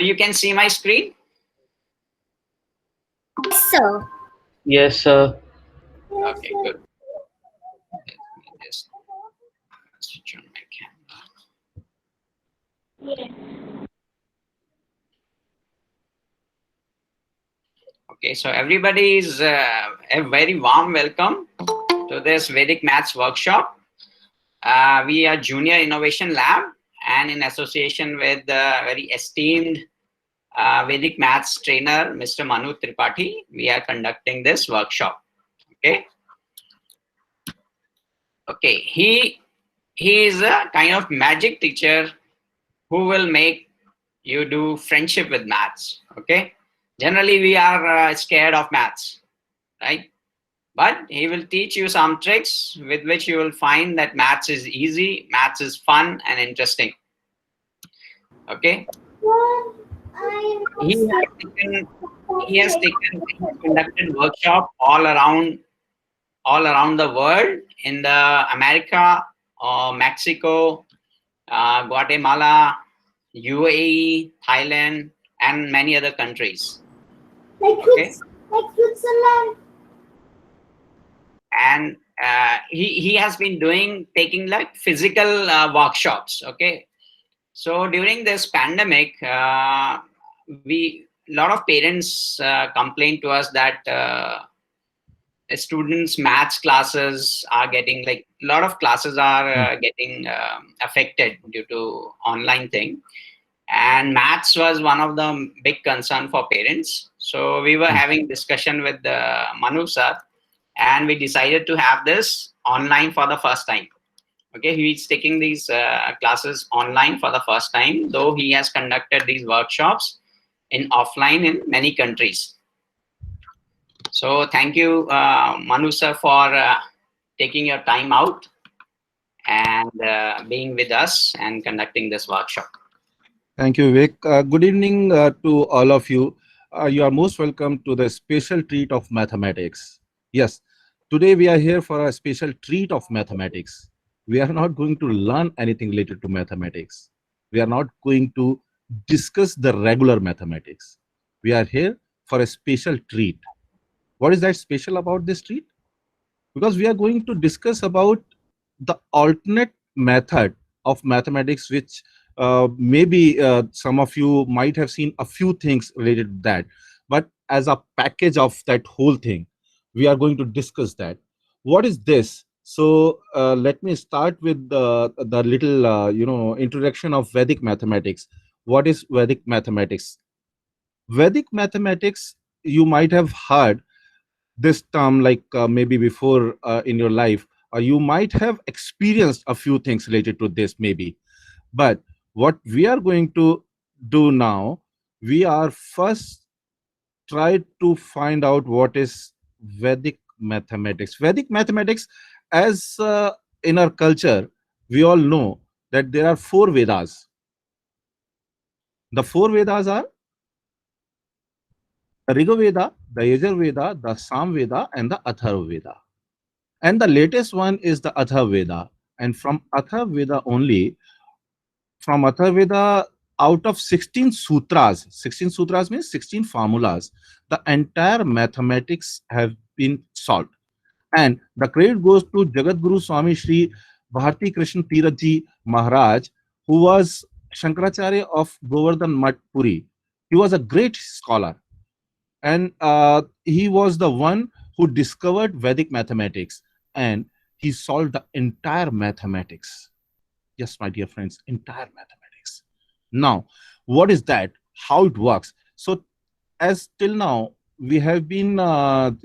You can see my screen? Yes, sir. Yes, sir. Okay, good. Let me just switch on my camera. Okay, so everybody is a very warm welcome to this Vedic Maths workshop. We are Junior Innovation Lab, and in association with the very esteemed Vedic Maths trainer, Mr. Manu Tripathi, we are conducting this workshop. Okay, okay. He is a kind of magic teacher who will make you do friendship with maths. Okay, generally we are scared of maths, right? But he will teach you some tricks with which you will find that maths is easy, maths is fun and interesting. Okay, he has taken he has conducted workshop all around the world in the America, Mexico, Guatemala, UAE, Thailand, and many other countries. Okay, Like Switzerland. and he has been taking like physical workshops. Okay, so during this pandemic, we a lot of parents complained to us that students maths classes are getting like a lot of classes are getting affected due to online thing, and maths was one of the big concern for parents. So we were having discussion with Manu sir, and we decided to have this online for the first time. Okay, he's taking these classes online for the first time, though he has conducted these workshops in offline in many countries. So thank you, Manu sir, for taking your time out and being with us and conducting this workshop. Thank you, Vivek. Good evening to all of you. You are most welcome to the special treat of mathematics. Yes, today we are here for a special treat of mathematics. We are not going to learn anything related to mathematics. We are not going to discuss the regular mathematics. We are here for a special treat. What is that special about this treat? Because we are going to discuss about the alternate method of mathematics, which maybe some of you might have seen a few things related to that, but as a package of that whole thing, we are going to discuss that. What is this? So let me start with the little introduction of Vedic mathematics. What is Vedic mathematics? Vedic mathematics, you might have heard this term like maybe before in your life, or you might have experienced a few things related to this maybe. But what we are going to do now, we are first try to find out what is Vedic mathematics. Vedic mathematics, as in our culture, we all know that there are four Vedas. The four Vedas are the Riga Veda, the Yajur Veda, the Sam Veda, and the Atharva Veda. And the latest one is the Atharva Veda. And from Atharva Veda only, from Atharva Veda, out of 16 sutras, 16 sutras means 16 formulas, the entire mathematics have been solved. And the credit goes to Jagat Guru Swami Shri Bharti Krishna Tirath Maharaj, who was Shankaracharya of Govardhan Mutt Puri. He was a great scholar, and he was the one who discovered Vedic mathematics, and he solved the entire mathematics. Yes, my dear friends, entire mathematics. Now, what is that? How it works? So, as till now, we have been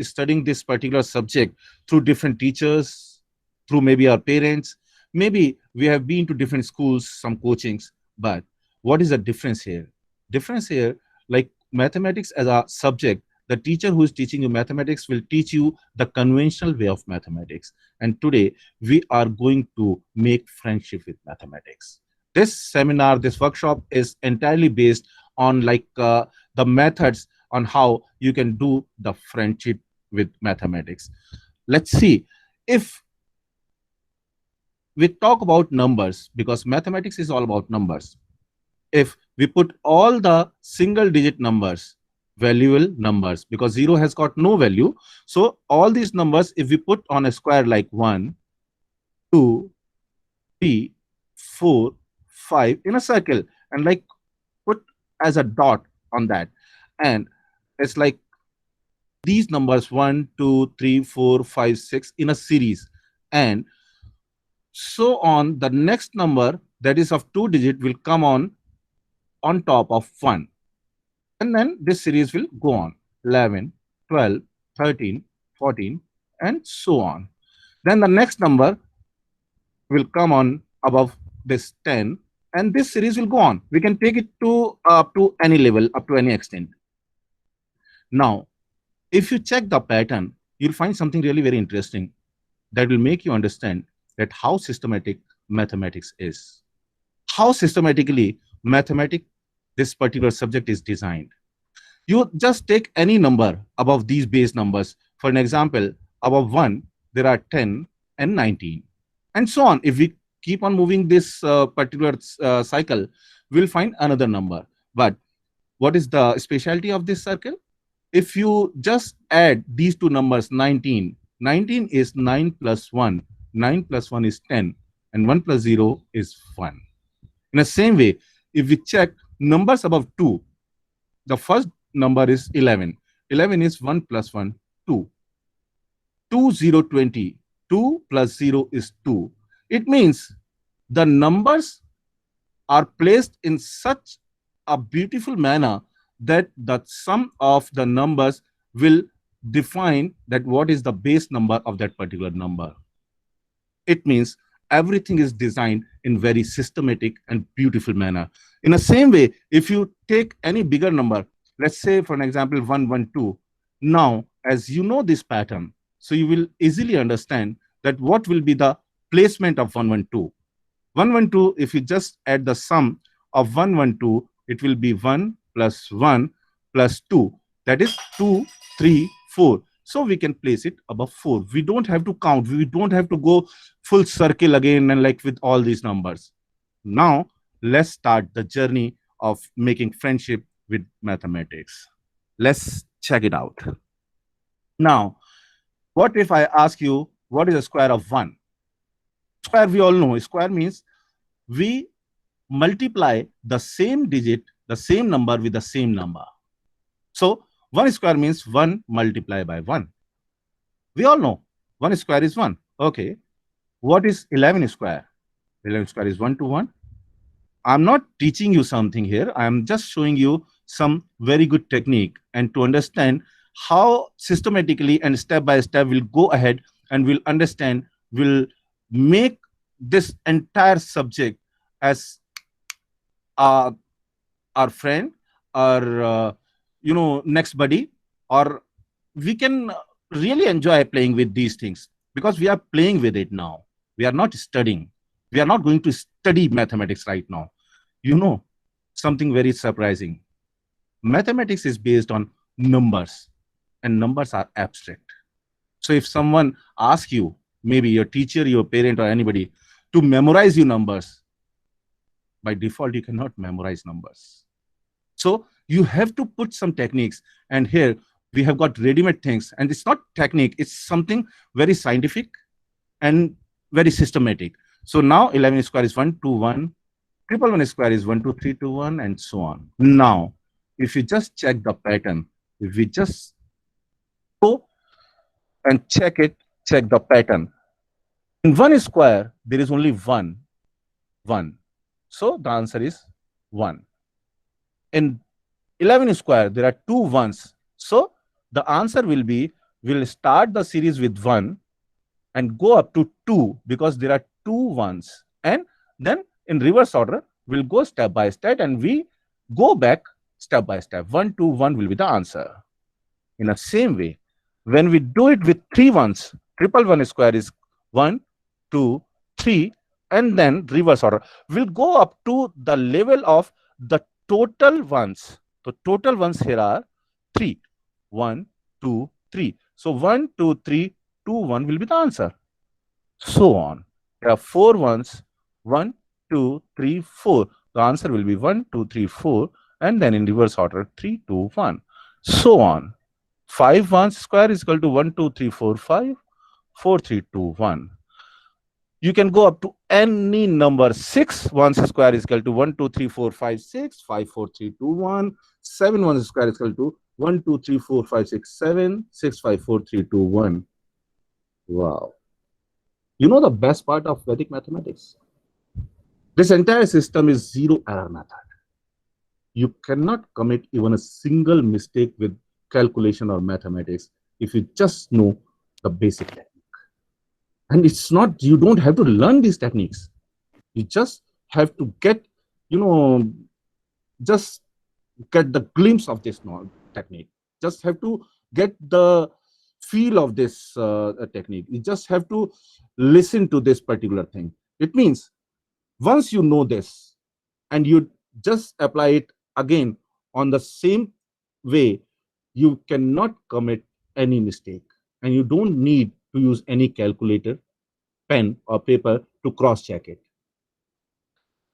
studying this particular subject through different teachers, through maybe our parents. Maybe we have been to different schools, some coachings. But what is the difference here? Difference here, like mathematics as a subject, the teacher who is teaching you mathematics will teach you the conventional way of mathematics. And today we are going to make friendship with mathematics. This seminar, this workshop is entirely based on like the methods on how you can do the friendship with mathematics. Let's see. If we talk about numbers, because mathematics is all about numbers. if we put all the single digit numbers, valuable numbers, because 0 has got no value. So all these numbers, if we put on a square like 1, 2, 3, 4, 5 in a circle, and like put as a dot on that, and it's like these numbers 1, 2, 3, 4, 5, 6 in a series, and so on, the next number that is of 2 digit will come on top of 1, and then this series will go on 11, 12, 13, 14, and so on. Then the next number will come on above this 10, and this series will go on. We can take it to up to any level, up to any extent. Now, if you check the pattern, you'll find something really very interesting that will make you understand that how systematic mathematics is. How systematically mathematics, this particular subject is designed. You just take any number above these base numbers. For an example, above 1, there are 10 and 19, and so on. If we keep on moving this particular cycle, we'll find another number. But what is the specialty of this circle? If you just add these two numbers, 19 is 9 plus 1, 9 plus 1 is 10, and 1 plus 0 is 1. In the same way, if we check numbers above 2, the first number is 11. 11 is 1 plus 1, 2. 2, 0, 20. 2 plus 0 is 2. It means the numbers are placed in such a beautiful manner that the sum of the numbers will define that what is the base number of that particular number. It means everything is designed in very systematic and beautiful manner. In the same way, if you take any bigger number, let's say for an example 112, now as you know this pattern, so you will easily understand that what will be the placement of 112. 112, if you just add the sum of 112, it will be 1 plus 1 plus 2, that is 2, 3, 4. So we can place it above 4. We don't have to count. We don't have to go full circle again and like with all these numbers. Now, let's start the journey of making friendship with mathematics. Let's check it out. Now, what if I ask you, what is the square of 1? Square, we all know. Square means we multiply the same digit, the same number with the same number. So 1 square means 1 multiplied by 1. We all know 1 square is 1. Okay. What is 11 square? 11 square is 1 to 1. I'm not teaching you something here. I'm just showing you some very good technique, and to understand how systematically and step by step we'll go ahead and we'll understand, we'll make this entire subject as our friend, our next buddy, or we can really enjoy playing with these things because we are playing with it now. We are not studying. We are not going to study mathematics right now. You know, something very surprising. Mathematics is based on numbers, and numbers are abstract. So if someone asks you, maybe your teacher, your parent, or anybody, to memorize your numbers, by default, you cannot memorize numbers. So you have to put some techniques. And here we have got ready-made things. And it's not technique. It's something very scientific and very systematic. So now 11 square is 1, 2, 1. 111 square is 1, 2, 3, 2, 1, and so on. Now, if you just check the pattern, if we just go and check the pattern. In 1 square, there is only 1. So the answer is 1. In 11 square, there are 2 1s. So the answer will be, we'll start the series with 1 and go up to 2 because there are 2 1s. And then in reverse order, we'll go step by step and we go back step by step. 1, 2, 1 will be the answer. In the same way, when we do it with 3 1s, 111 square is 1, 2, 3, and then reverse order. We'll go up to the level of the total ones. The total ones here are 3. 1, 2, 3. So 1, 2, 3, 2, 1 will be the answer. So on. There are 4 ones. 1, 2, 3, 4. the answer will be 1, 2, 3, 4, and then in reverse order 3, 2, 1. So on. 5 ones square is equal to 1, 2, 3, 4, 5, 4, 3, 2, 1. You can go up to any number. 6 ones square is equal to 1, 2, 3, 4, 5, 6, 5, 4, 3, 2, 1. 7 ones square is equal to 1, 2, 3, 4, 5, 6, 7, 6, 5, 4, 3, 2, 1. Wow. You know the best part of Vedic mathematics? This entire system is zero error method. You cannot commit even a single mistake with calculation or mathematics if you just know the basic technique. And it's not, you don't have to learn these techniques. You just have to get, just get the glimpse of this technique. Just have to get the feel of this technique. You just have to listen to this particular thing. It means once you know this and you just apply it again on the same way, you cannot commit any mistake, and you don't need to use any calculator, pen or paper to cross check it.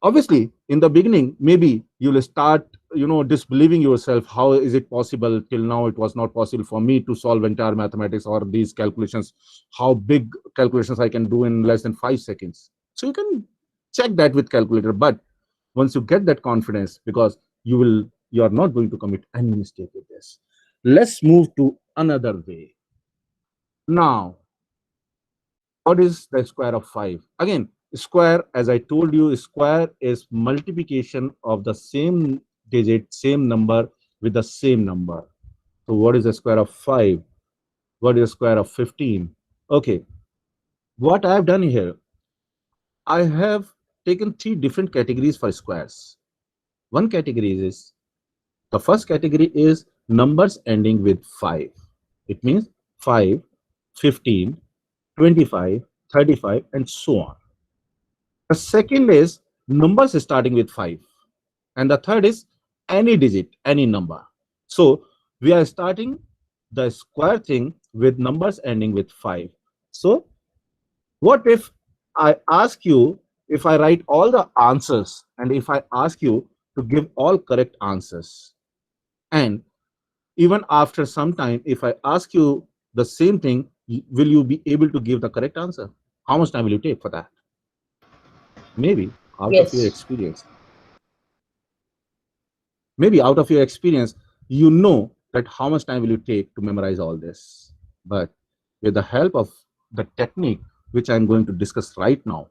Obviously, in the beginning, maybe you will start, disbelieving yourself. How is it possible? Till now, it was not possible for me to solve entire mathematics or these calculations. How big calculations I can do in less than 5 seconds. So you can check that with calculator. But once you get that confidence, because you are not going to commit any mistake with this. Let's move to another way. Now, what is the square of 5? Again, square, as I told you, square is multiplication of the same digit, same number with the same number. So what is the square of 5? What is the square of 15? Okay, what I have done here, I have taken 3 different categories for squares. One category is, the first category is numbers ending with 5. It means 5, 15, 25, 35, and so on. The second is numbers starting with 5. And the third is any digit, any number. So we are starting the square thing with numbers ending with 5. So what if I ask you, if I write all the answers, and if I ask you to give all correct answers, and even after some time, if I ask you the same thing, will you be able to give the correct answer? How much time will you take for that? Maybe out of your experience. Maybe out of your experience, you know that how much time will you take to memorize all this. But with the help of the technique, which I'm going to discuss right now,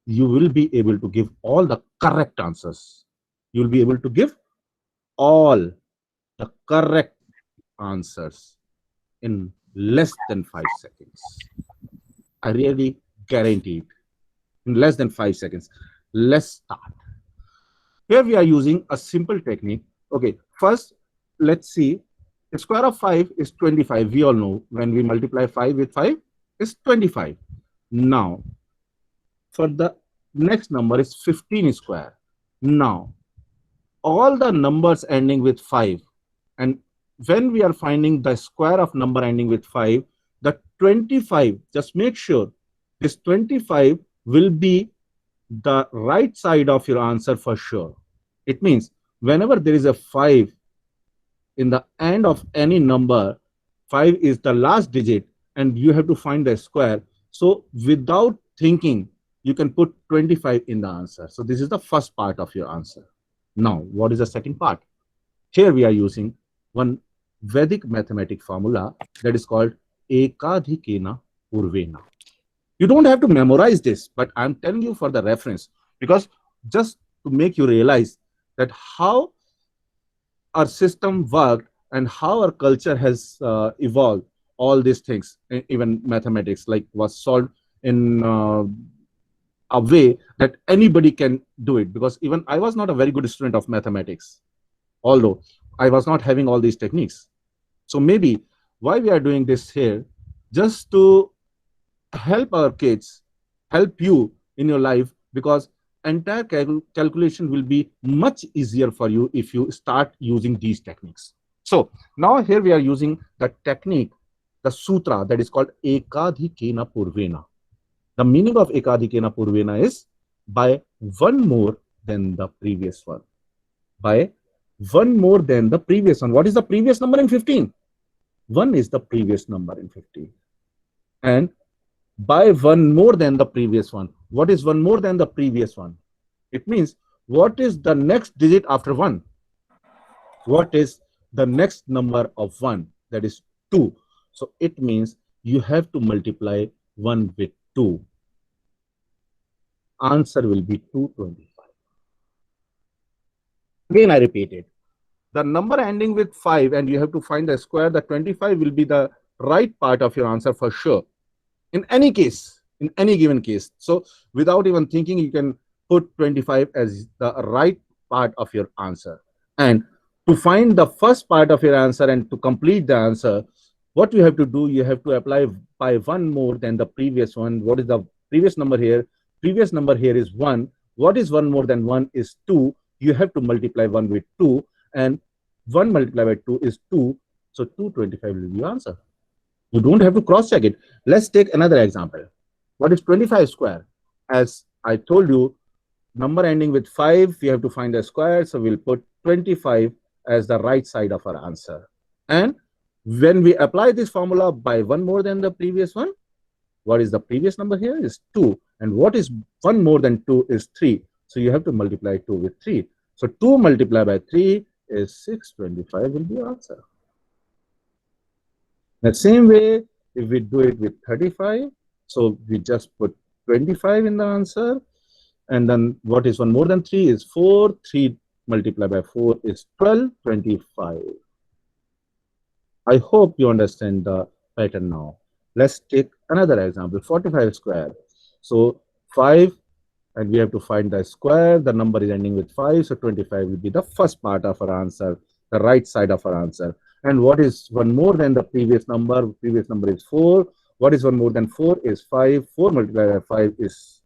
you will be able to give all the correct answers. You'll be able to give all the correct answers in less than 5 seconds. I really guarantee it. In less than 5 seconds. Let's start. Here we are using a simple technique. Okay, first, let's see. The square of 5 is 25. We all know when we multiply 5 with 5, it's 25. Now, for the next number is 15 square. Now, all the numbers ending with 5, and when we are finding the square of number ending with 5, the 25, just make sure this 25 will be the right side of your answer for sure. It means whenever there is a 5 in the end of any number, 5 is the last digit and you have to find the square. So without thinking, you can put 25 in the answer. So this is the first part of your answer. Now, what is the second part? Here we are using one Vedic mathematic formula that is called Ekadhikena Purvena. You don't have to memorize this, but I'm telling you for the reference, because just to make you realize that how our system worked and how our culture has evolved, all these things, even mathematics, like was solved in a way that anybody can do it. Because even I was not a very good student of mathematics, although I was not having all these techniques. So maybe why we are doing this here, just to help our kids, help you in your life, because entire calculation will be much easier for you if you start using these techniques. So now here we are using the technique, the sutra that is called Ekadhikena Purvena. The meaning of Ekadhikena Purvena is by one more than the previous one. By 1 more than the previous one. What is the previous number in 15? 1 is the previous number in 15. And by 1 more than the previous one. What is 1 more than the previous one? It means what is the next digit after 1? What is the next number of 1? That is 2. So it means you have to multiply 1 with 2. Answer will be 225. Again, I repeat it. The number ending with 5 and you have to find the square. The 25 will be the right part of your answer for sure. In any case, in any given case. So without even thinking, you can put 25 as the right part of your answer. And to find the first part of your answer and to complete the answer, what you have to do, you have to apply by 1 more than the previous one. What is the previous number here? Previous number here is 1. What is 1 more than 1 is 2. You have to multiply 1 with 2. And 1 multiplied by 2 is 2. So 225 will be your answer. You don't have to cross check it. Let's take another example. What is 25 square? As I told you, number ending with 5, we have to find a square. So we'll put 25 as the right side of our answer. And when we apply this formula by 1 more than the previous one, what is the previous number here is 2. And what is 1 more than 2 is 3. So you have to multiply 2 with 3. So 2 multiplied by 3 is 625 will be your answer. The same way, if we do it with 35, so we just put 25 in the answer. And then what is 1 more than 3 is 4. 3 multiplied by 4 is 12, 25. I hope you understand the pattern now. Let's take another example, 45 square. So 5, and we have to find the square. The number is ending with 5, so 25 will be the first part of our answer, the right side of our answer. And what is 1 more than the previous number? Previous number is 4. What is 1 more than 4 is 5. 4 multiplied by 5 is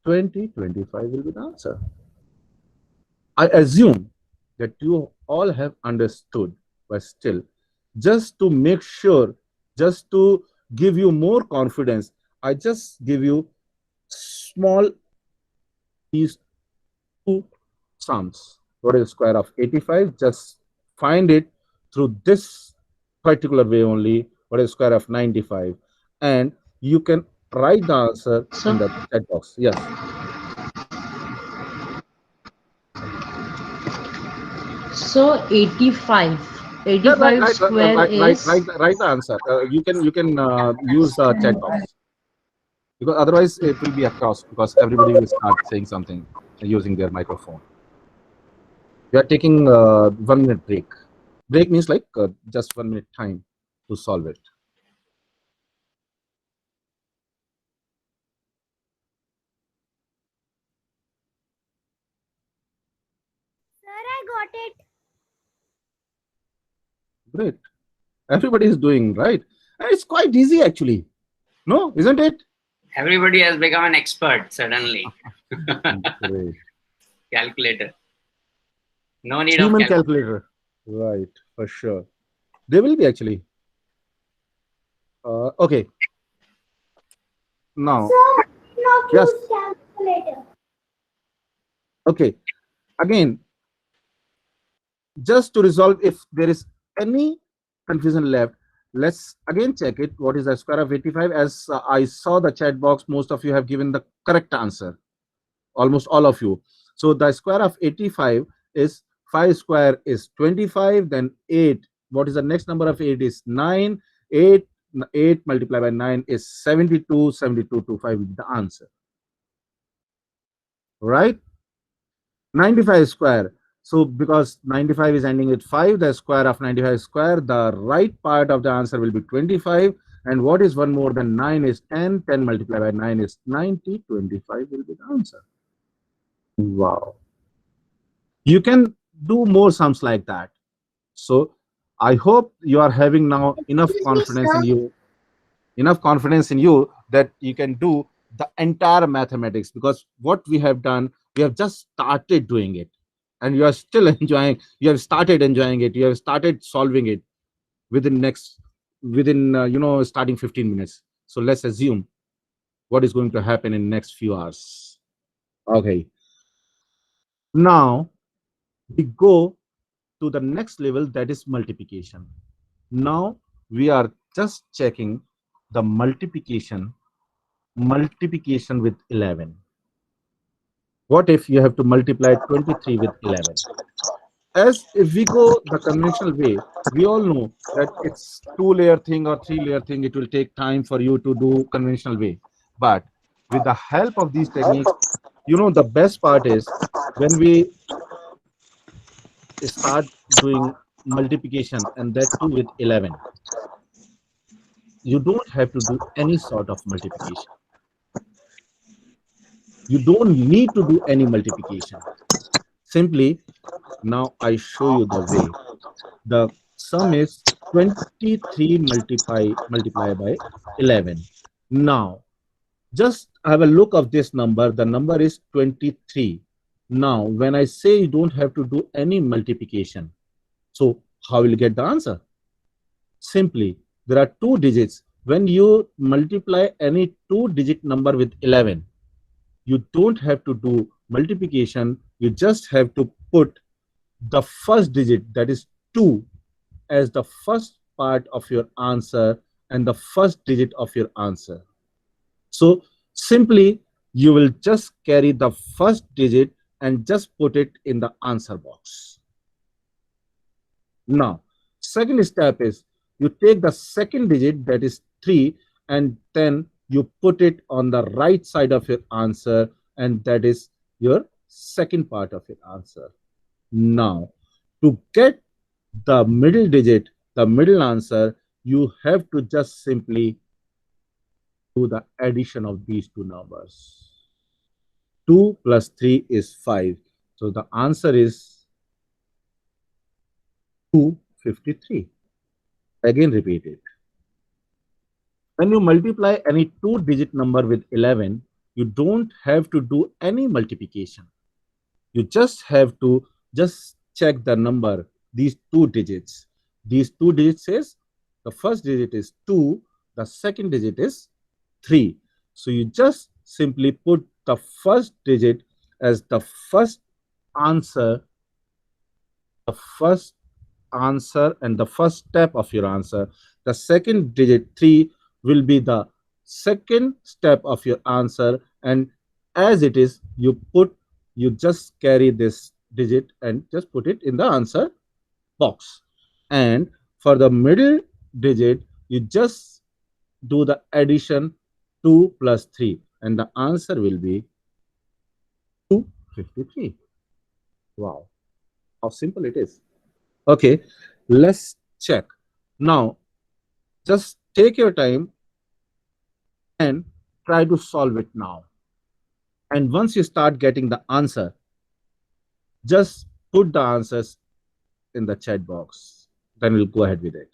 20. 25 will be the answer. I assume that you all have understood, but still, just to make sure, just to give you more confidence, I just give you small these two sums. What is the square of 85? Just find it through this particular way only. What is the square of 95? And you can write the answer in the chat box. Yes. So 85. 85 square is... Write the answer. You can use the chat box. Because otherwise it will be a chaos, because everybody will start saying something using their microphone. We are taking 1 minute break. Break means like just 1 minute time to solve it. Sir, I got it. Great. Everybody is doing right. And it's quite easy actually. No, isn't it? Everybody has become an expert suddenly. Great. Calculator. No need Human of calculator. Right, for sure. They will be actually. Okay. Now, Sir, not yes. use calculator. Okay. Again, just to resolve if there is any confusion left, let's again check it. What is the square of 85? As I saw the chat box, most of you have given the correct answer. Almost all of you. So the square of 85 is 5 square is 25, then 8. What is the next number of 8 is 9. 8 multiplied by 9 is 72. 72 to 5 is the answer. Right? 95 square. So because 95 is ending with 5, the square of 95 square, the right part of the answer will be 25. And what is 1 more than 9 is 10. 10 multiplied by 9 is 90. 25 will be the answer. Wow. You can do more sums like that. So I hope you are having now enough confidence in you, that you can do the entire mathematics, because what we have done, we have just started doing it, and you are still enjoying. You have started enjoying it. You have started solving it within starting 15 minutes. So let's assume what is going to happen in next few hours. Okay. Now we go to the next level, that is multiplication. Now we are just checking the multiplication with 11. What if you have to multiply 23 with 11? As if we go the conventional way, we all know that it's 2-layer thing or 3-layer thing. It will take time for you to do conventional way. But with the help of these techniques, the best part is when we start doing multiplication, and that too with 11, you don't have to do any sort of multiplication. You don't need to do any multiplication. Simply, now I show you the way. The sum is 23 multiply by 11. Now, just have a look of this number. The number is 23. Now, when I say you don't have to do any multiplication, so how will you get the answer? Simply, there are 2 digits. When you multiply any 2-digit number with 11, you don't have to do multiplication. You just have to put the first digit, that is 2, as the first part of your answer and the first digit of your answer. So simply, you will just carry the first digit and just put it in the answer box. Now, second step is you take the second digit, that is 3, and then you put it on the right side of your answer, and that is your second part of your answer. Now, to get the middle digit, the middle answer, you have to just simply do the addition of these two numbers. 2 plus 3 is 5. So the answer is 253. Again, repeat it. When you multiply any 2-digit number with 11, you don't have to do any multiplication. You just have to just check the number, these 2 digits. These 2 digits is, the first digit is 2, the second digit is 3. So you just simply put the first digit as the first answer, and the first step of your answer. The second digit 3 will be the second step of your answer, and as it is, you just carry this digit and just put it in the answer box. And for the middle digit, you just do the addition 2 plus 3, and the answer will be 253. Wow, how simple it is. Okay, let's check. Now, just take your time and try to solve it now. And once you start getting the answer, just put the answers in the chat box. Then we'll go ahead with it.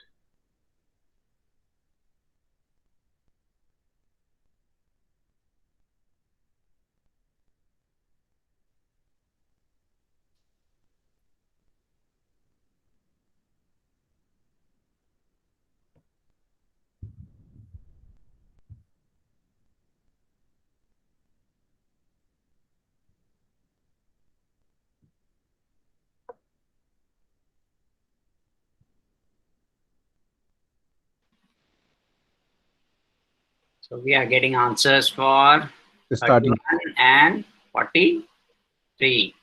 So we are getting answers for Start 31 and 43.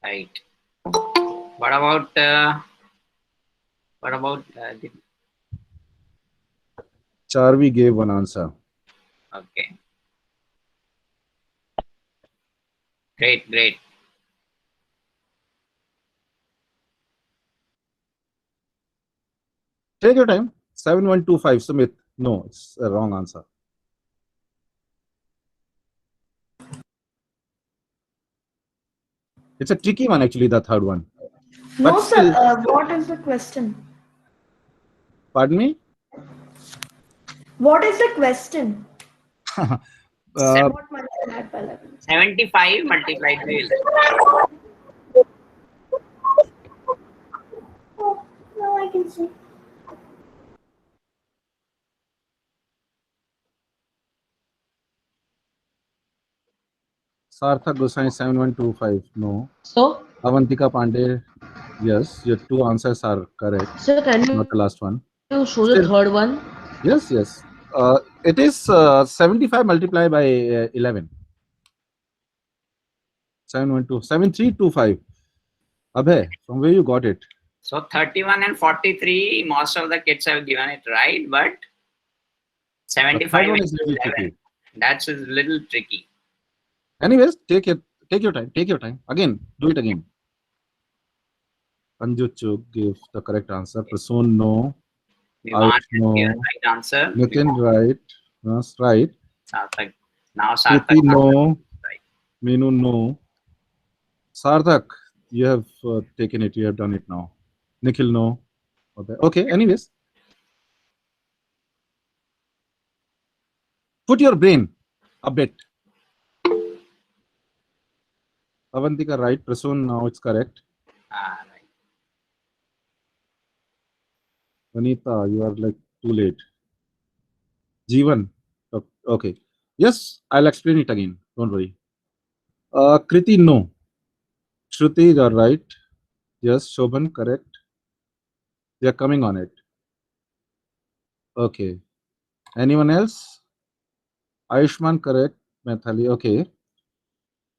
Right. What about Charvi gave one answer. okay. Great. Take your time. 7125, Sumit. No, it's a wrong answer. It's a tricky one, actually, the third one. No, But sir. still, What is the question? pardon me? What is the question? Uh, What multiplied by 11? 75 multiplied by 11. Oh, now I can see. Sarthak Gosai 7125. No. So, Avantika Pandey. Yes, your two answers are correct. sir, can you Not the last one. show the Still, third one? yes, yes. It is 75 multiplied by 11. 712. 7325. Abhay, from where you got it? So 31 and 43, most of the kids have given it right, but The third 75 one into is little 11, tricky. that's a little tricky. Anyways, take your time. Take your time. Again, do it again. Anju give the correct answer. Prasoon, no. Vivaan has no. given right answer. Nitin, right. That's right. Sarthak. Now Kriti, Sarthak. no. Right. Meenu, no. Sarthak, you have taken it. You have done it now. Nikhil, no. Okay, anyways. Put your brain a bit. Avantika, right. Prasoon, now it's correct. Right. Vanita, you are like too late. Jeevan, okay. Yes, I'll explain it again. Don't worry. Kriti, no. Shruti, you are right. Yes, Shobhan, correct. They are coming on it. Okay. Anyone else? Ayushman, correct. Methali, okay.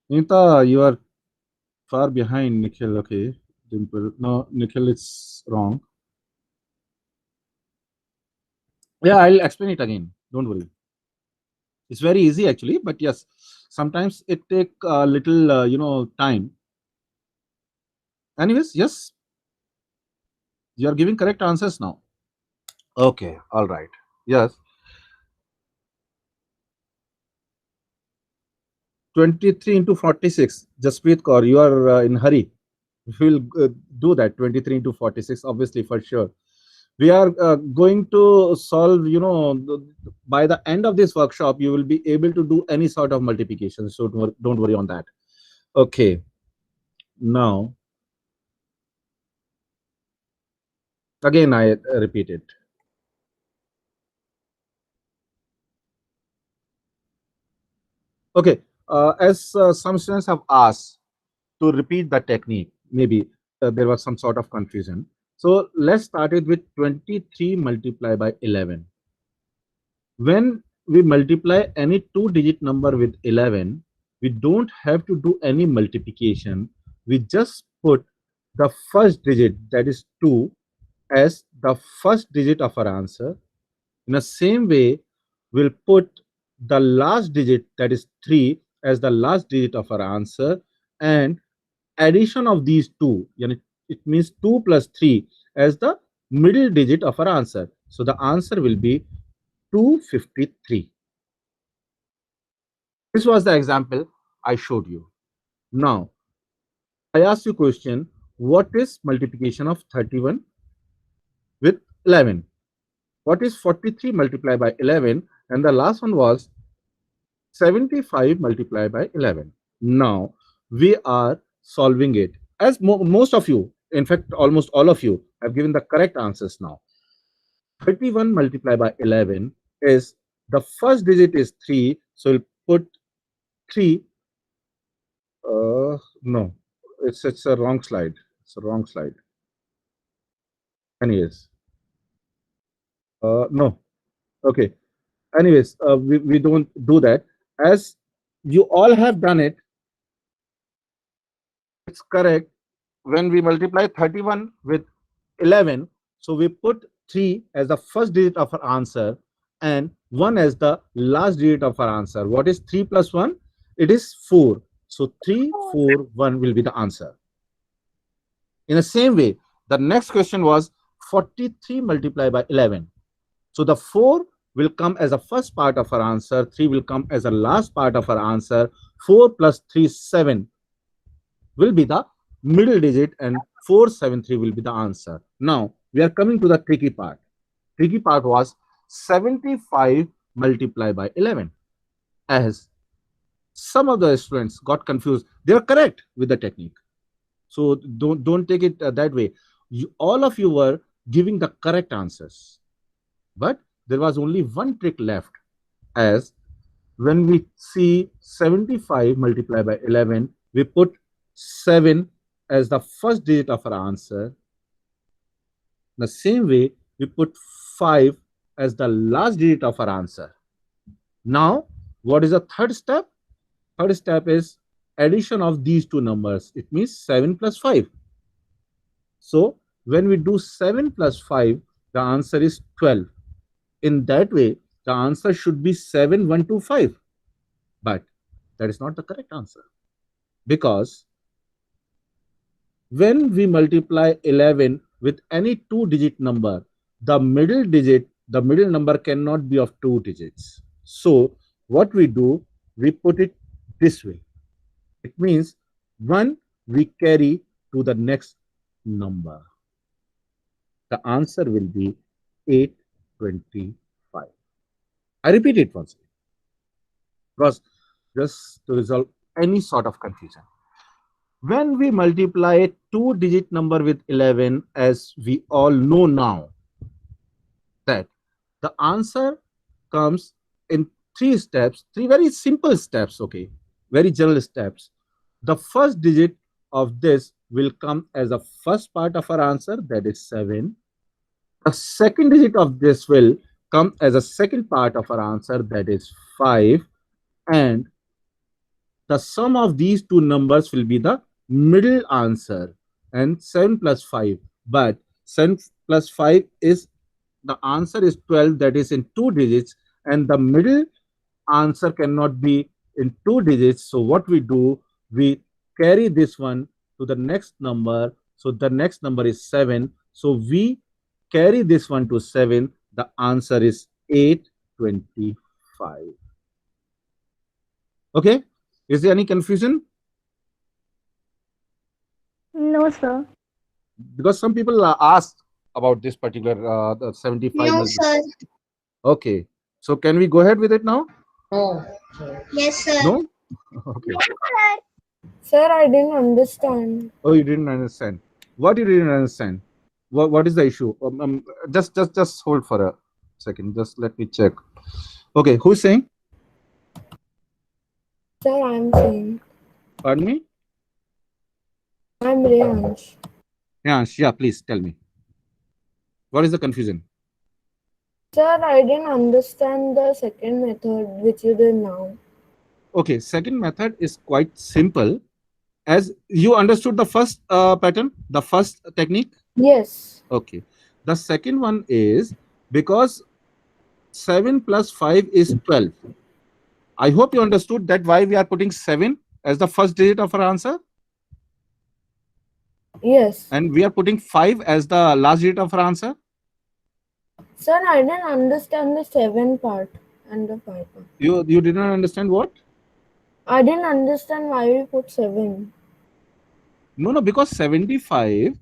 Nita, you are far behind Nikhil, okay. Dimple, no, Nikhil, it's wrong. Yeah, I'll explain it again. Don't worry. It's very easy actually, but yes, sometimes it take a little, time. Anyways, yes, you are giving correct answers now. Okay, all right. Yes. 23 into 46. Jasprit Kaur, you are in hurry. We will do that. 23 into 46, obviously, for sure. We are going to solve, by the end of this workshop, you will be able to do any sort of multiplication. So don't worry on that. Okay. Now, again, I repeat it. Okay. As some students have asked to repeat the technique, maybe there was some sort of confusion. So let's start it with 23 multiplied by 11. When we multiply any two-digit number with 11, we don't have to do any multiplication. We just put the first digit, that is 2, as the first digit of our answer. In the same way, we'll put the last digit, that is 3, as the last digit of our answer, and addition of these two, it means 2 plus 3 as the middle digit of our answer. So the answer will be 253. This was the example I showed you. Now, I asked you a question, what is multiplication of 31 with 11? What is 43 multiplied by 11? And the last one was 75 multiplied by 11. Now, we are solving it. As most of you, in fact, almost all of you have given the correct answers now. 31 multiplied by 11 is, the first digit is 3, so we'll put 3. No, it's a wrong slide. It's a wrong slide. Anyways, no. Okay. Anyways, we don't do that. As you all have done it, it's correct. When we multiply 31 with 11, so we put 3 as the first digit of our answer and 1 as the last digit of our answer. What is 3 plus 1? It is 4. So 3, 4, 1 will be the answer. In the same way, the next question was 43 multiplied by 11. So the 4 will come as the first part of our answer, 3 will come as the last part of our answer, 4 plus 3, 7 will be the middle digit, and 473 will be the answer. Now, we are coming to the tricky part. Tricky part was 75 multiplied by 11. As some of the students got confused, they are correct with the technique. So don't take it that way. All of you were giving the correct answers. But there was only one trick left, as when we see 75 multiplied by 11, we put 7 as the first digit of our answer. The same way, we put 5 as the last digit of our answer. Now, what is the third step? Third step is addition of these two numbers. It means 7 plus 5. So, when we do 7 plus 5, the answer is 12. In that way, the answer should be 7125. But that is not the correct answer. Because when we multiply 11 with any two-digit number, the middle number cannot be of 2 digits. So what we do, we put it this way. It means 1 we carry to the next number. The answer will be 825. I repeat it once again, because just to resolve any sort of confusion. When we multiply a two-digit number with 11, as we all know now, that the answer comes in 3 steps, 3 very simple steps, okay, very general steps. The first digit of this will come as the first part of our answer, that is 7. The second digit of this will come as a second part of our answer, that is 5. And the sum of these two numbers will be the middle answer, and 7 plus 5. But 7 plus 5 is, the answer is 12, that is in 2 digits, and the middle answer cannot be in 2 digits. So what we do, we carry this one to the next number. So the next number is 7. So we carry this one to 7. The answer is 825. Okay? Is there any confusion? No, sir. Because some people asked about this particular the 75. No, sir. Okay. So can we go ahead with it now? No. Yes, sir. No? Okay. Sir, I didn't understand. Oh, you didn't understand. What you didn't understand? What is the issue? Just hold for a second. Just let me check. Okay, who's saying? Sir, I'm saying. Pardon me? I'm Riyansh. Yeah, please tell me. What is the confusion? Sir, I didn't understand the second method which you did now. Okay, second method is quite simple. As you understood the first pattern, the first technique? Yes. Okay. The second one is, because 7 plus 5 is 12. I hope you understood that why we are putting 7 as the first digit of our answer. Yes. And we are putting 5 as the last digit of our answer. Sir, I didn't understand the 7 part and the 5 part. You did not understand what? I didn't understand why we put 7. No, because 75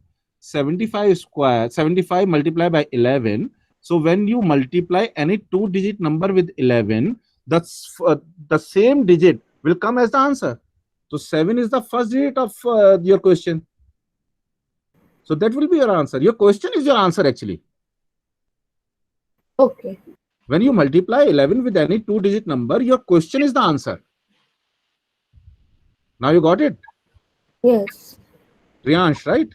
square, 75 multiplied by 11. So when you multiply any two-digit number with 11, that's the same digit will come as the answer. So 7 is the first digit of your question. So that will be your answer. Your question is your answer actually. Okay. When you multiply 11 with any two-digit number, your question is the answer. Now you got it? Yes. Riyansh, right?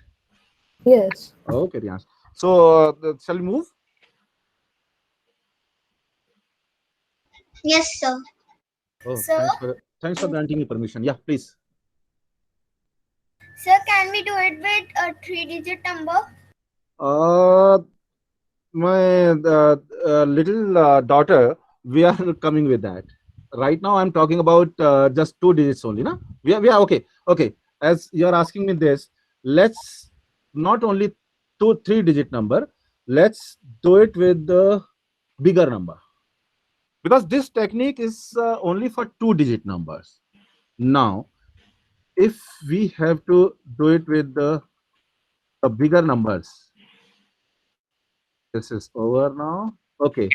Yes. Okay, Riyansh. So shall we move? Yes, sir. Oh, Sir? thanks for granting me permission. Yeah, please. Sir, can we do it with a 3-digit number? My little daughter, we are coming with that. Right now, I'm talking about just 2 digits only. Na? We are okay. Okay. As you're asking me this, let's not only 3-digit number, let's do it with the bigger number. Because this technique is only for 2-digit numbers. Now, if we have to do it with the bigger numbers, this is over now. Okay.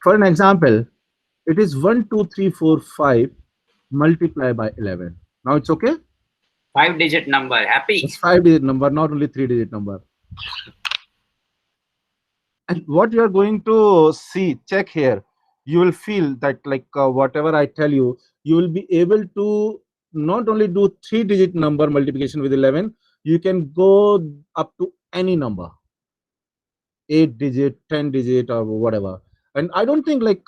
For an example, it is 1, 2, 3, 4, 5 multiplied by 11. Now it's okay? 5-digit number. Happy? It's 5-digit number, not only 3-digit number. And what you are going to see, check here. you will feel that like whatever I tell you, you will be able to not only do 3-digit number multiplication with 11, you can go up to any number, 8-digit, 10-digit, or whatever. And I don't think like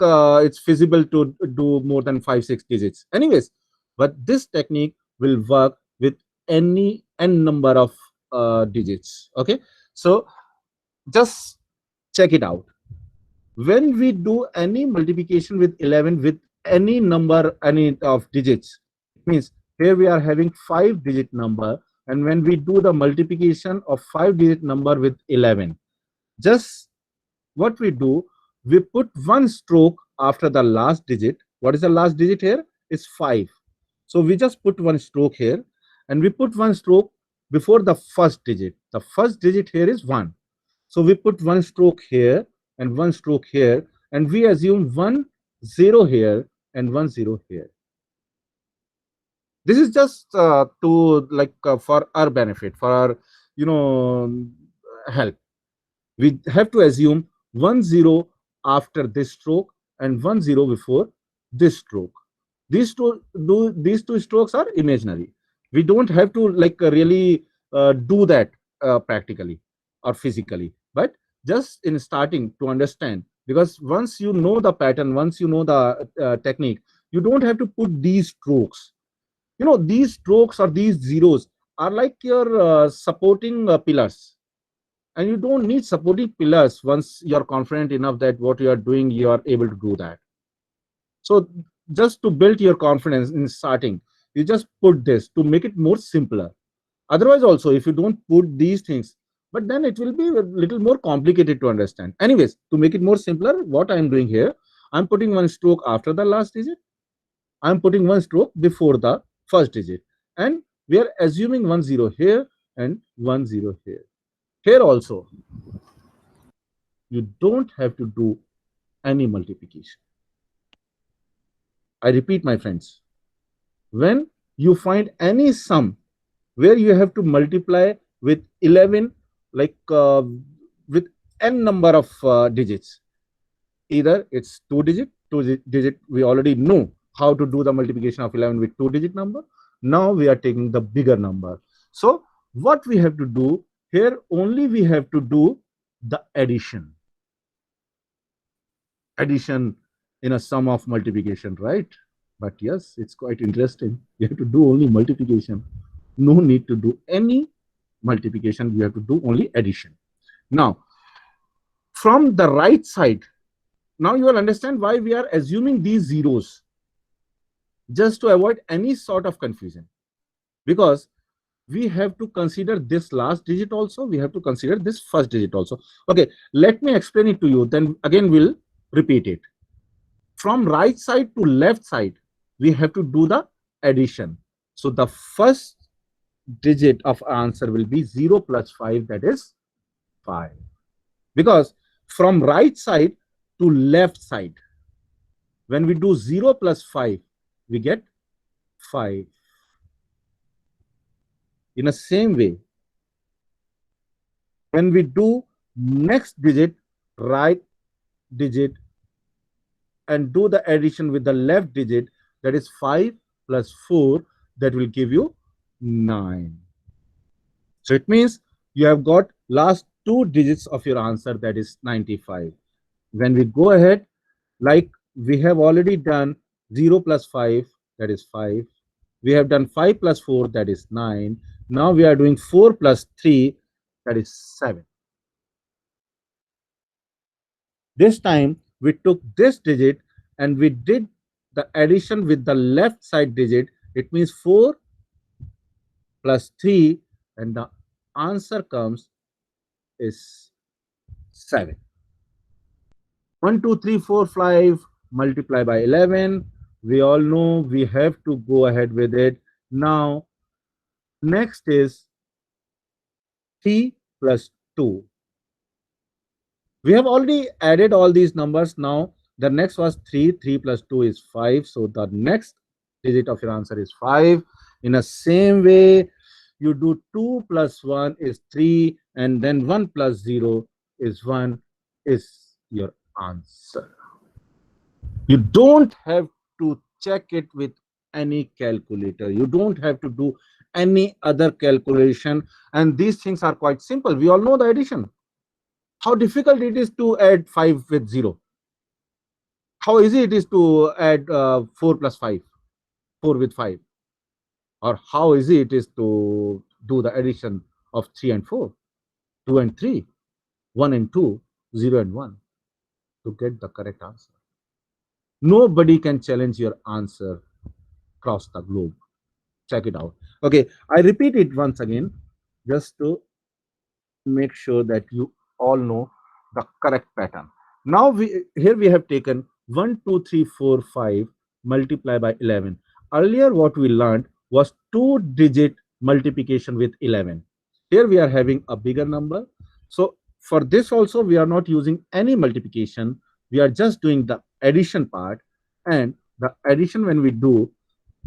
it's feasible to do more than 5-6 digits anyways, but this technique will work with any n number of digits. Okay, so just check it out. When we do any multiplication with 11 with any number, any of digits, means here we are having 5-digit number, and when we do the multiplication of 5-digit number with 11, just what we do, we put one stroke after the last digit. What is the last digit here? Is 5. So we just put one stroke here, and we put one stroke before the first digit. The first digit here is 1. So we put one stroke here and one stroke here, and we assume 1 0 here and 1 0 here. This is just to like for our benefit, for our help. We have to assume 1 0 after this stroke and 1 0 before this stroke. These two strokes are imaginary. We don't have to like really do that practically or physically, but just in starting to understand, because once you know the pattern, once you know the technique, you don't have to put these strokes. These strokes or these zeros are like your supporting pillars, and you don't need supporting pillars once you're confident enough that what you are doing, you are able to do that. So just to build your confidence in starting, you just put this to make it more simpler. Otherwise also, if you don't put these things, but then it will be a little more complicated to understand. Anyways, to make it more simpler, what I'm doing here, I'm putting one stroke after the last digit, I'm putting one stroke before the first digit, and we are assuming 1 0 here and 1 0 here. Here also, you don't have to do any multiplication. I repeat, my friends, when you find any sum where you have to multiply with 11, like with n number of digits, either it's 2-digit, we already know how to do the multiplication of 11 with 2-digit number. Now we are taking the bigger number. So what we have to do here, only we have to do the addition in a sum of multiplication, right? But yes, it's quite interesting. You have to do only multiplication. No need to do any multiplication. You have to do only addition. Now, from the right side, now you will understand why we are assuming these zeros, just to avoid any sort of confusion, because we have to consider this last digit also, we have to consider this first digit also. Okay, let me explain it to you, then again we'll repeat it. From right side to left side, we have to do the addition. So the first digit of answer will be 0 plus 5, that is 5. Because from right side to left side, when we do 0 plus 5, we get 5. In the same way, when we do next digit, right digit, and do the addition with the left digit, that is 5 plus 4, that will give you 9. So it means you have got last 2 digits of your answer, that is 95. When we go ahead, like we have already done 0 plus 5, that is 5. We have done 5 plus 4, that is 9. Now we are doing 4 plus 3, that is 7. This time we took this digit and we did the addition with the left side digit. It means 4 plus 3, and the answer comes is 7. 1, 2, 3, 4, 5 multiply by 11. We all know we have to go ahead with it. Now, next is 3 plus 2. We have already added all these numbers. Now, the next was 3. 3 plus 2 is 5. So, the next digit of your answer is 5. In the same way, you do 2 plus 1 is 3. And then 1 plus 0 is 1 is your answer. You don't have to check it with any calculator. You don't have to do any other calculation. And these things are quite simple. We all know the addition. How difficult it is to add 5 with 0. How easy it is to add 4 plus 5, 4 with 5. Or how easy it is to do the addition of 3 and 4, 2 and 3, 1 and 2, 0 and 1 to get the correct answer. Nobody can challenge your answer across the globe. Check it out. Okay, I repeat it once again just to make sure that you all know the correct pattern. Now here we have taken 1, 2, 3, 4, 5 multiply by 11. Earlier what we learned was 2-digit multiplication with 11. Here we are having a bigger number. So for this also we are not using any multiplication. We are just doing the addition part, and the addition when we do,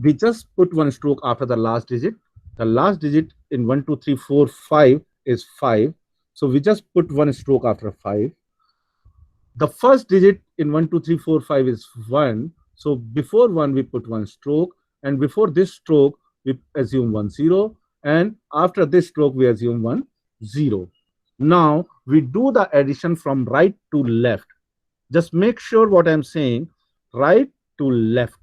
we just put one stroke after the last digit. The last digit in 1, 2, 3, 4, 5 is 5. So we just put one stroke after 5. The first digit in 1, 2, 3, 4, 5 is 1. So before 1, we put one stroke. And before this stroke, we assume 1, 0. And after this stroke, we assume 1, 0. Now we do the addition from right to left. Just make sure what I'm saying, right to left.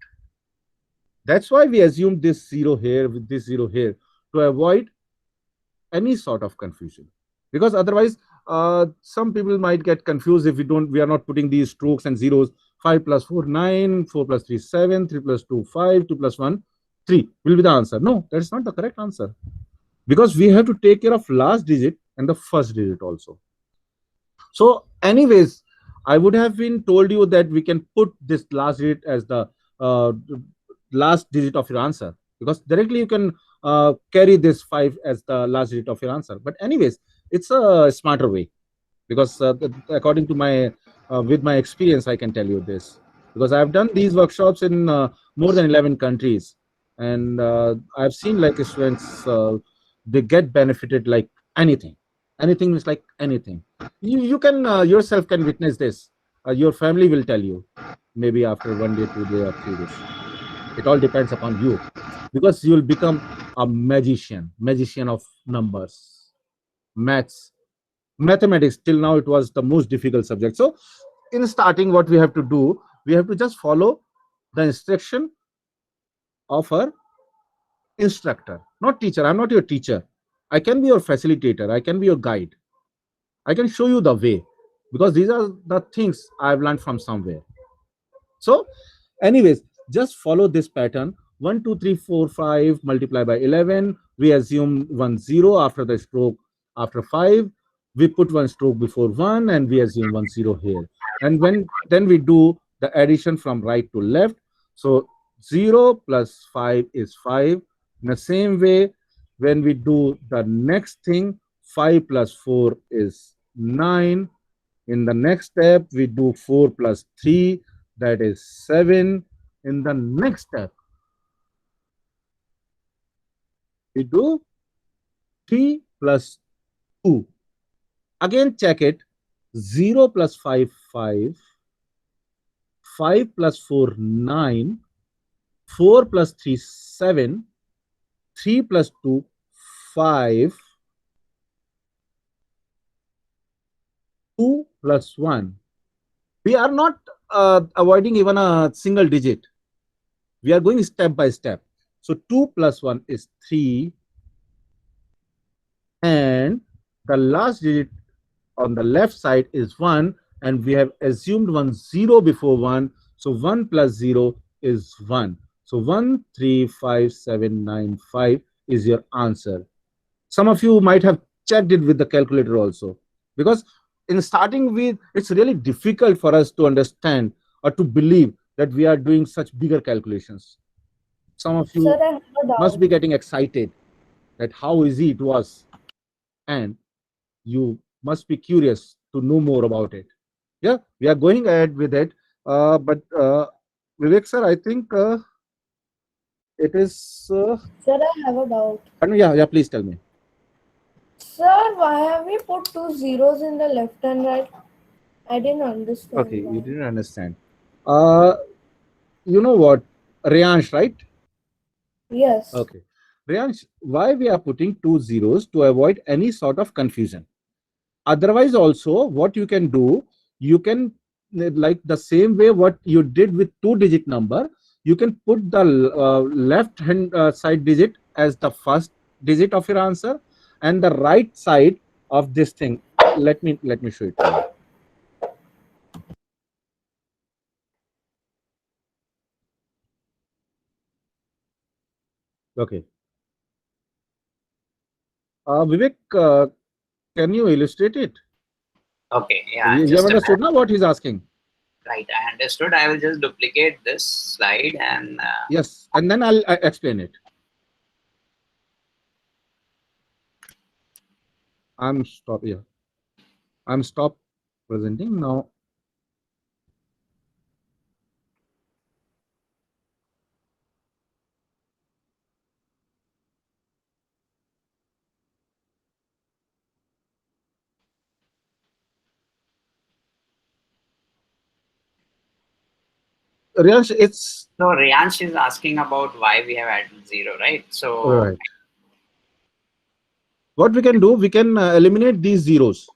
That's why we assume this 0 here with this 0 here, to avoid any sort of confusion. Because otherwise, some people might get confused if we are not putting these strokes and zeros. 5 plus 4, 9, 4 plus 3, 7, 3 plus 2, 5, 2 plus 1, 3 will be the answer. No, that's not the correct answer. Because we have to take care of last digit and the first digit also. So anyways, I would have been told you that we can put this last digit as the last digit of your answer, because directly you can carry this 5 as the last digit of your answer. But anyways, it's a smarter way, because according to my with my experience, I can tell you this, because I've done these workshops in more than 11 countries, and I've seen like students they get benefited like anything. Anything is like anything. You can yourself can witness this. Your family will tell you, maybe after 1 day, 2 day, or 3 days. It all depends upon you, because you will become a magician of numbers, maths, mathematics. Till now it was the most difficult subject. So in starting, what we have to do, we have to just follow the instruction of our instructor, not teacher. I'm not your teacher. I can be your facilitator. I can be your guide. I can show you the way, because these are the things I've learned from somewhere. So anyways, just follow this pattern. 1, 2, 3, 4, 5 multiply by 11. We assume 1, 0 after the stroke. After 5, we put one stroke before 1, and we assume 1, 0 here. And then we do the addition from right to left. So 0 plus 5 is 5. In the same way, when we do the next thing, 5 plus 4 is 9. In the next step, we do 4 plus 3, that is 7. In the next step, we do 3 plus 2. Again, check it. 0 plus 5, 5. 5 plus 4, 9. 4 plus 3, 7. 3 plus 2, 5. 2 plus 1. We are not avoiding even a single digit. We are going step by step. So 2 plus 1 is 3. And the last digit on the left side is 1. And we have assumed 1, 0 before 1. So 1 plus 0 is 1. So 1, 3, 5, 7, 9, 5 is your answer. Some of you might have checked it with the calculator also, because in starting with, it's really difficult for us to understand or to believe that we are doing such bigger calculations. Some of you Sir, must be getting excited that how easy it was, and you must be curious to know more about it. Yeah, we are going ahead with it. But Vivek sir, I think it is. Sir, I have a doubt. Yeah, please tell me. Sir, why have we put 2 zeros in the left and right? I didn't understand. Okay, you didn't understand. You know what? Riyansh, right? Yes. Okay. Riyansh, why we are putting 2 zeros to avoid any sort of confusion? Otherwise, also, what you can do, you can, like the same way what you did with 2-digit number, you can put the left hand side digit as the first digit of your answer, and the right side of this thing. Let me show it to you. Okay. Vivek, can you illustrate it? Okay, yeah, You have just a understood minute. now what he's asking? Right, I understood. I will just duplicate this slide and Yes, and then I'll explain it. I'm stop here. I'm stop presenting now. Riyansh, it's so Riyansh is asking about why we have added 0, right? So right. What we can do, we can eliminate these zeros.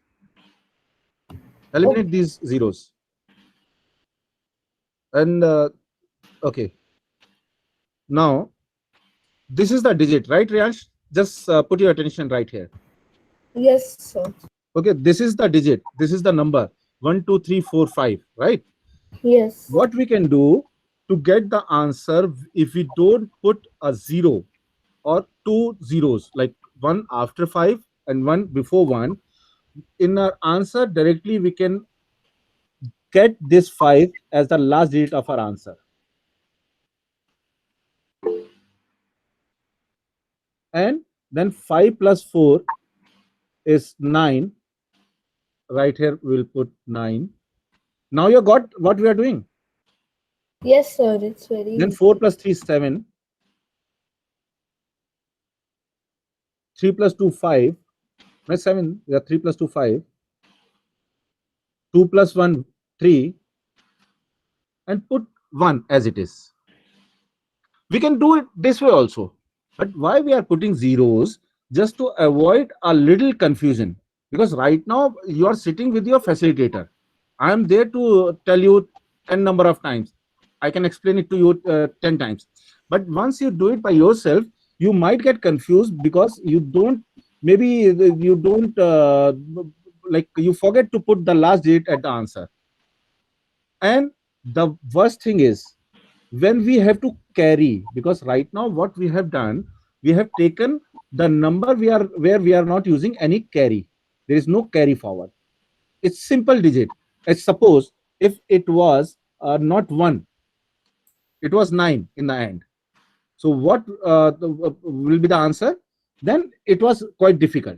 Eliminate these zeros. And okay. Now, this is the digit, right, Riyansh? Just put your attention right here. Yes, sir. Okay, this is the digit. This is the number 1, 2, 3, 4, 5, right? Yes. What we can do to get the answer, if we don't put a 0 or 2 zeros, like 1 after 5 and 1 before 1, in our answer directly we can get this 5 as the last digit of our answer. And then 5 plus 4 is 9. Right here we'll put 9. Now you got what we are doing. Yes, sir. It's very Then easy. 4 plus 3 is 7. 3 plus 2 5. No, 7. Yeah, 3 plus 2 5. 2 plus 1 3. And put 1 as it is. We can do it this way also. But why we are putting zeros? Just to avoid a little confusion. Because right now you are sitting with your facilitator. I am there to tell you 10 number of times. I can explain it to you 10 times. But once you do it by yourself, you might get confused because you don't, maybe you don't, like you forget to put the last digit at the answer. And the worst thing is, when we have to carry, because right now what we have done, we have taken the number where we are not using any carry. There is no carry forward. It's simple digit. Let's suppose if it was not 1, it was 9 in the end. So what will be the answer? Then it was quite difficult.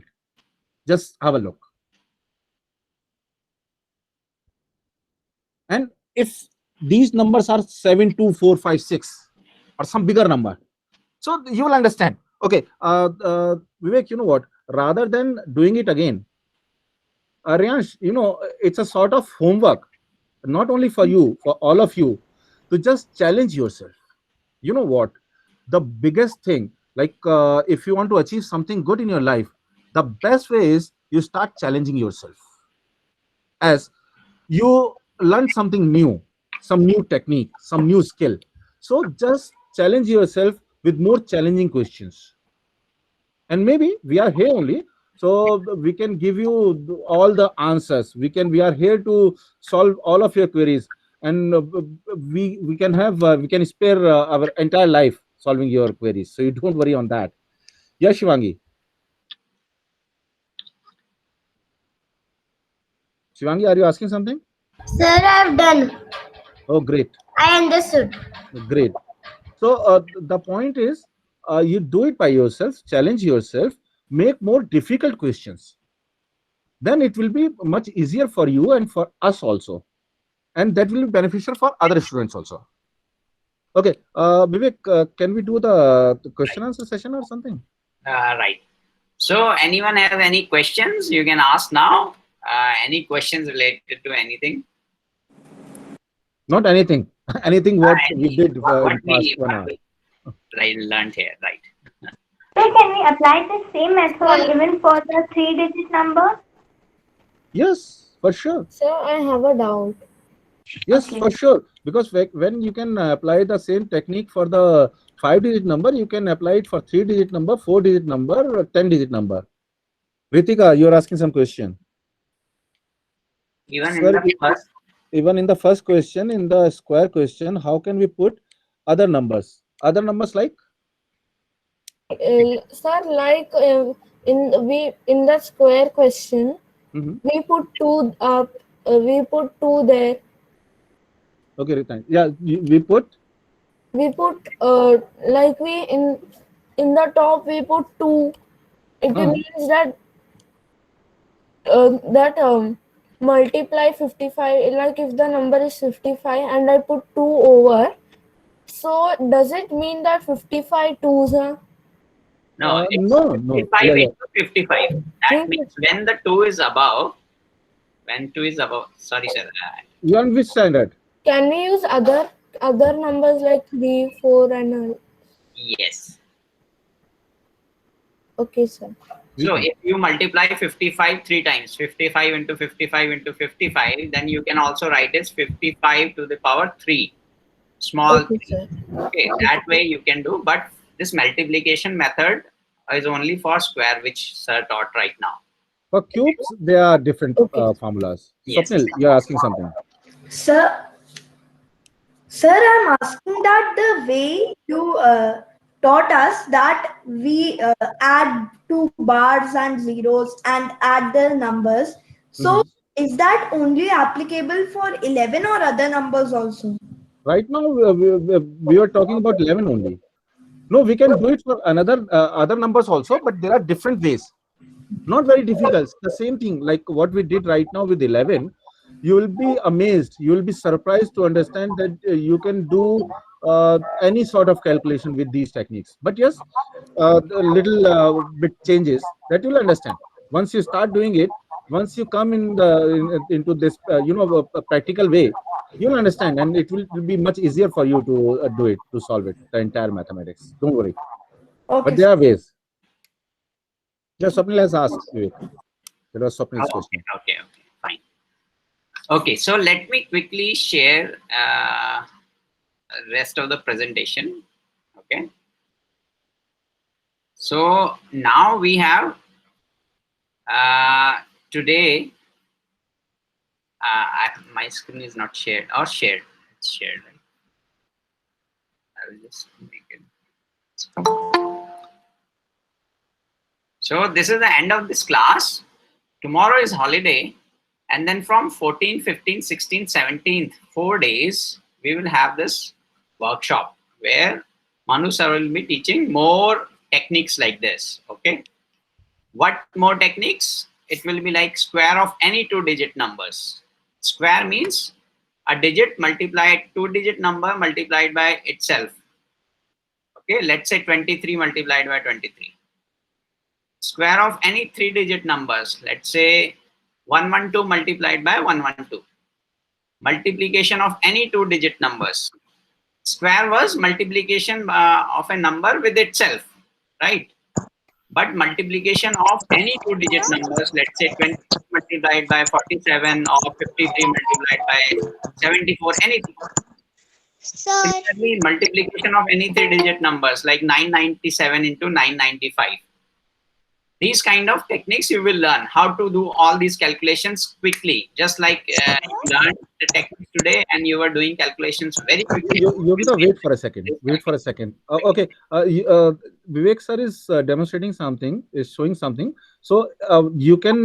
Just have a look. And if these numbers are 7, 2, 4, 5, 6 or some bigger number, so you will understand. Okay, Vivek, you know what? Rather than doing it again, Riyansh, you know, it's a sort of homework, not only for you, for all of you, to just challenge yourself. You know what? The biggest thing, like if you want to achieve something good in your life, the best way is you start challenging yourself. As you learn something new, some new technique, some new skill. So just challenge yourself with more challenging questions. And maybe we are here only, so we can give you all the answers. We are here to solve all of your queries, and we can have we can spare our entire life solving your queries. So you don't worry on that. Yeah, Shivangi. Shivangi, are you asking something? Sir, I've done. Oh, great. I understood. Great. So the point is, you do it by yourself, challenge yourself, make more difficult questions. Then it will be much easier for you and for us also, and that will be beneficial for other students also. Okay, Vivek, can we do the question answer session or something? right. So anyone have any questions? You can ask now. Any questions related to anything? Not anything. Anything what we did What in past we 1 hour. learned here, right? So can we apply the same method even for the 3-digit number? Yes, for sure. Sir, I have a doubt. Yes, Okay. for sure. Because when you can apply the same technique for the 5-digit number, you can apply it for 3-digit number, 4-digit number, or 10-digit number. Ritika, you're asking some question. Even in Sir, the first, even in the first question, in the square question, how can we put other numbers? Other numbers like? Sir, like in the square question, Mhm. we put two up. We put two there. Okay, Rita. Yeah, we put. We put like we in the top we put two. It means that multiply 55. Like if the number is 55 and I put two over, so does it mean that 55 twos are? no, it's No, no. 55 Yeah, yeah. into 55. That means when the 2 is above, sorry, sir. You on which standard? Can we use other numbers like 3, 4 and all? Yes. Okay, sir. So if you multiply 55 3 times, 55 into 55 into 55, then you can also write as 55 to the power 3. Small Okay, 3. sir. Okay, that way you can do. But this multiplication method is only for square, which sir taught right now. For cubes, there are different Okay. formulas. Yes. Swapnil, you're asking something. Sir, I'm asking that the way you taught us that we add two bars and zeros and add the numbers. So, is that only applicable for 11 or other numbers also? Right now, we are talking about 11 only. No, we can do it for another other numbers also, but there are different ways. Not very difficult. The same thing like what we did right now with 11. You will be amazed. You will be surprised to understand that you can do any sort of calculation with these techniques. But yes, the little bit changes that you'll understand once you start doing it. Once you come into this a practical way, you'll understand, and it will be much easier for you to do it, to solve it, the entire mathematics. Don't worry. Okay. But there are ways. Just Swapnil has asked Vivek. That was Swapnil's question. Okay, fine. Okay, so let me quickly share rest of the presentation. Okay. So now we have today. My screen is not shared or shared. It's shared. Right? I will just make it. So this is the end of this class. Tomorrow is holiday. And then from 14, 15, 16, 17th, 4 days, we will have this workshop where Manu sir will be teaching more techniques like this. Okay. What more techniques? It will be like square of any 2-digit numbers. Square means a digit multiplied, 2-digit number multiplied by itself. Okay. Let's say 23 multiplied by 23. Square of any 3-digit numbers. Let's say 112 multiplied by 112. Multiplication of any 2-digit numbers. Square was multiplication of a number with itself, right? But multiplication of any 2-digit numbers, let's say 20 multiplied by 47 or 53 multiplied by 74, anything. Similarly, multiplication of any 3-digit numbers like 997 into 995. These kind of techniques you will learn how to do all these calculations quickly, just like you learned the techniques today and you were doing calculations very quickly. Yogita, wait for a second. Okay. Vivek sir is demonstrating something, is showing something. So you can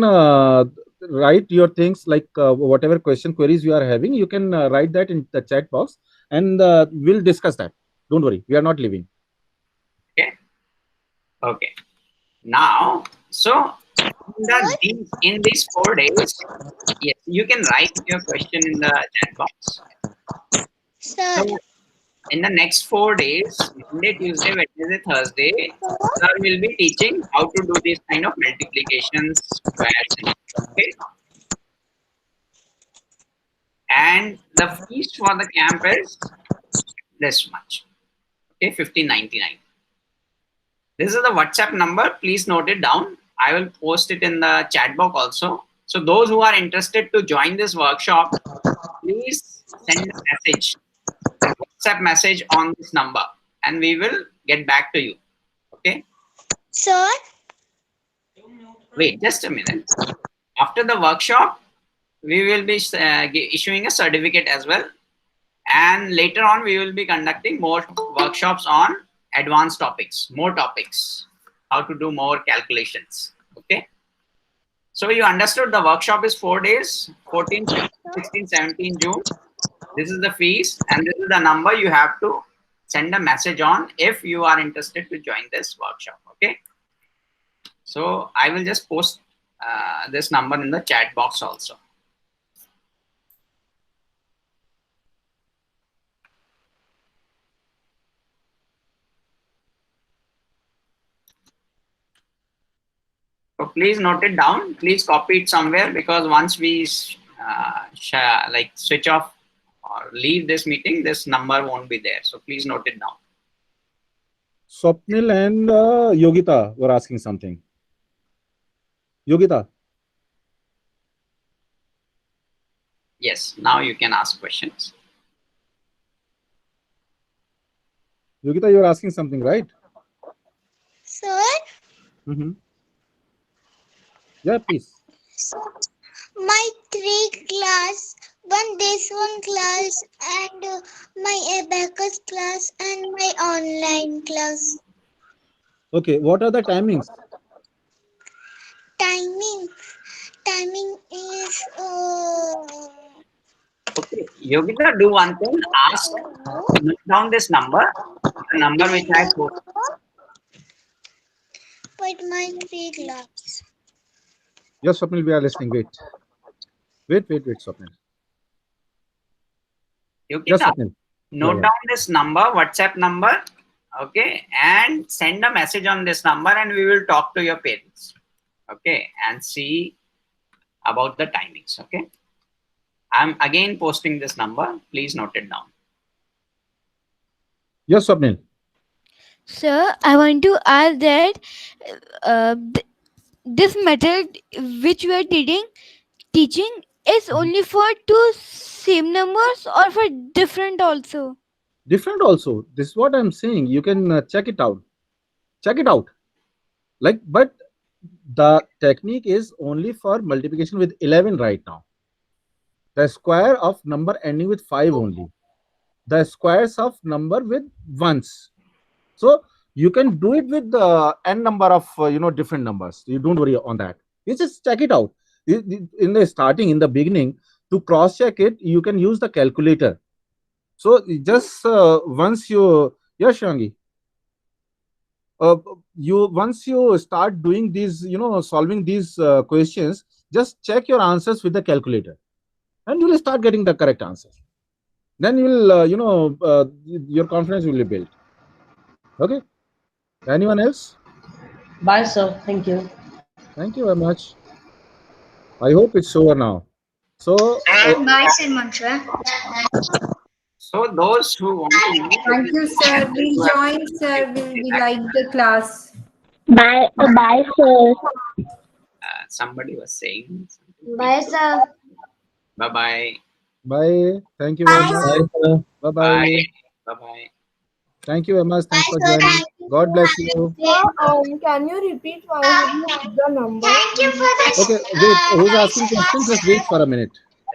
write your things like whatever queries you are having, you can write that in the chat box and we'll discuss that. Don't worry, we are not leaving. Okay. Now, so in these 4 days, yes, you can write your question in the chat box. So, in the next 4 days, Monday, Tuesday, Wednesday, Thursday, sir will be teaching how to do these kind of multiplications, squares, okay? And The fees for the camp is this much. Okay, 15.99. This is the WhatsApp number. Please note it down. I will post it in the chat box also. So those who are interested to join this workshop, please send a message, WhatsApp message on this number, and we will get back to you. Okay. Sir, Wait, just a minute. After the workshop, we will be issuing a certificate as well. And later on, we will be conducting more workshops on advanced topics, more topics, how to do more calculations. Okay. So you understood the workshop is 4 days, 14, 15, 16, 17 June. This is the fees, and this is the number you have to send a message on if you are interested to join this workshop. Okay. So I will just post this number in the chat box also. So please note it down. Please copy it somewhere, because once we switch off or leave this meeting, this number won't be there. So please note it down. Swapnil and Yogita were asking something. Yogita. Yes, now you can ask questions. Yogita, you were asking something, right? sir, Mm-hmm. Yeah, please. my 3 class, one this one class, and my abacus class, and my online class. Okay, what are the timings? Timing is Okay, Yogita, do one thing. Ask, note down this number, the number which I put. with my 3 class. Yes, Swapnil, we are listening. Wait, Swapnil. Yes, Yogita, Swapnil. note Yeah. down this number, WhatsApp number, okay, and send a message on this number, and we will talk to your parents, okay, and see about the timings. Okay, I'm again posting this number. Please note it down. Yes, Swapnil. Sir, I want to ask that this method which we are teaching is only for 2 same numbers or for different also? Different also. This is what I'm saying. You can check it out. Check it out. Like, but the technique is only for multiplication with 11 right now. The square of number ending with 5 only. The squares of number with ones. So you can do it with the n number of different numbers. You don't worry on that. You just check it out. In the starting, in the beginning, to cross check it, you can use the calculator. So just once you, yeah, Shangi, once you start doing these, solving these questions, just check your answers with the calculator, and you will start getting the correct answers. Then you will, your confidence will be built. Okay. Anyone else? Bye, sir. Thank you. Thank you very much. I hope it's over now. So, Bye, sir, Mantra. So those who want to know, Thank you, sir. We'll join, sir. We like the class. Bye, sir. somebody was saying something. Bye, sir. Bye bye. bye. Thank you very much. Bye bye. Bye. Bye bye. Thank you very much. Thanks for Bye, sir. joining. God bless you. Can you repeat why have you put the number? Thank you for this. Okay, wait. Who's asking questions? Just wait for a minute.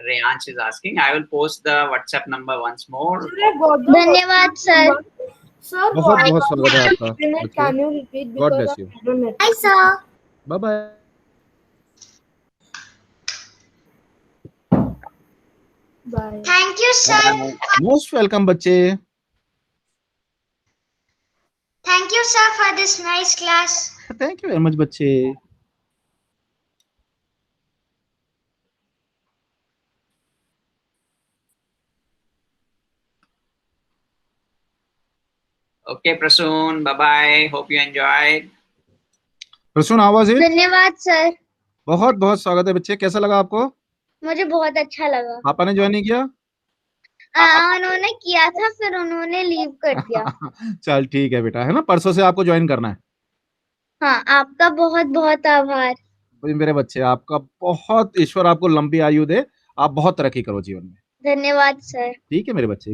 Reyansh is asking. I will post the WhatsApp number once more. Sir, I got the धन्यवाद, sir. Sir, बहुत what- बहुत स्वागत है आपका. Minute, Okay. can you repeat God because bless of you. internet? Bye, sir. Bye bye. Bye. Thank you, sir. Most welcome, बच्चे. Thank you, sir, for this nice class. Thank you very much, बच्चे. Okay, Prasoon. Bye bye. Hope you enjoyed. Prasoon, how was it? धन्यवाद, sir. बहुत बहुत स्वागत है बच्चे. कैसा लगा आपको? मुझे बहुत अच्छा लगा. पापा ने ज्वाइन नहीं किया? उन्होंने किया था, फिर उन्होंने लीव कर दिया। चल ठीक है बेटा, है ना, परसों से आपको ज्वाइन करना है। हाँ, आपका बहुत बहुत आभार। भाई मेरे बच्चे, आपका बहुत, ईश्वर आपको लंबी आयु दे, आप बहुत तरक्की करो जीवन में। धन्यवाद सर। ठीक है मेरे बच्चे।